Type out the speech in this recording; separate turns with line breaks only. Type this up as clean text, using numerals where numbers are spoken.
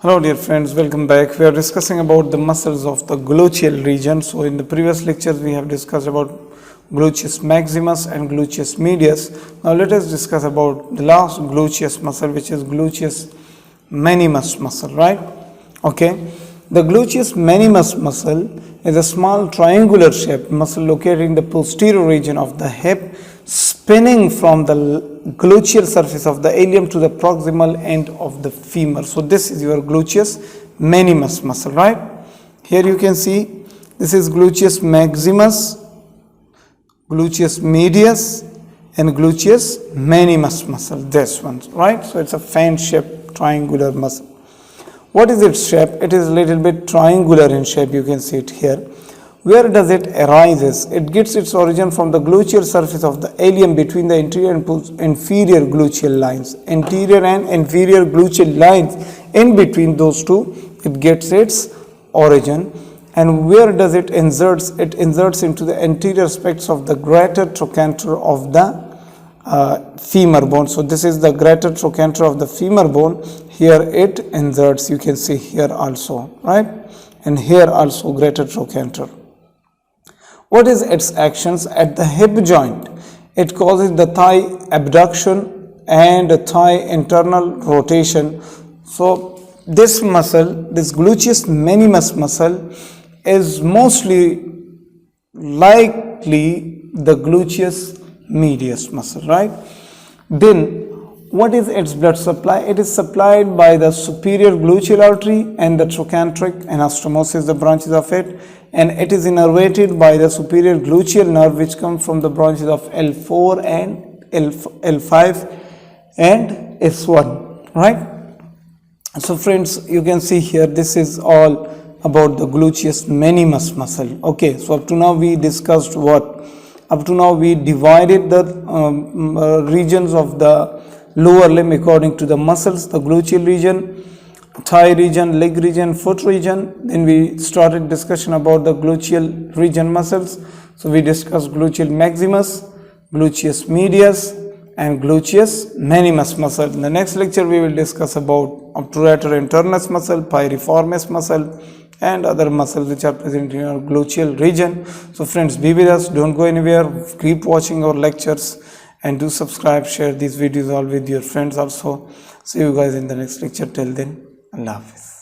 Hello dear friends, welcome back. We are discussing about the muscles of the gluteal region. So in the previous lectures we have discussed about gluteus maximus and gluteus medius. Now let us discuss about the last gluteus muscle, which is gluteus minimus muscle, right? Okay. The gluteus minimus muscle is a small triangular shaped muscle located in the posterior region of the hip, spinning from the gluteal surface of the ilium to the proximal end of the femur. So this is your gluteus minimus muscle, right? Here you can see this is gluteus maximus, gluteus medius and gluteus minimus muscle, this one, right? So it's a fan shaped triangular muscle. What is its shape? It is a little bit triangular in shape, you can see it here. Where does it arises? It gets its origin from the gluteal surface of the ilium between the anterior and inferior gluteal lines. Anterior and inferior gluteal lines, in between those two, it gets its origin. And where does it inserts? It inserts into the anterior aspects of the greater trochanter of the femur bone. So this is the greater trochanter of the femur bone. Here it inserts, you can see here also, right? And here also greater trochanter. What is its actions? At the hip joint, it causes the thigh abduction and thigh internal rotation. So this muscle, this gluteus minimus muscle, is mostly likely the gluteus medius muscle, right? Then what is its blood supply? It is supplied by the superior gluteal artery and the trochanteric anastomosis, the branches of it, and it is innervated by the superior gluteal nerve, which comes from the branches of L4 and L5 and S1, right? So friends, you can see here, this is all about the gluteus minimus muscle. Okay, so up to now we discussed what? Up to now we divided the regions of the lower limb according to the muscles, the gluteal region, thigh region, leg region, foot region. Then we started discussion about the gluteal region muscles. So we discussed gluteal maximus, gluteus medius and gluteus minimus muscle. In the next lecture we will discuss about obturator internus muscle, piriformis muscle and other muscles which are present in your gluteal region. So friends, be with us, don't go anywhere, keep watching our lectures and do subscribe, share these videos all with your friends also. See you guys in the next lecture. Till then, Allah Hafiz.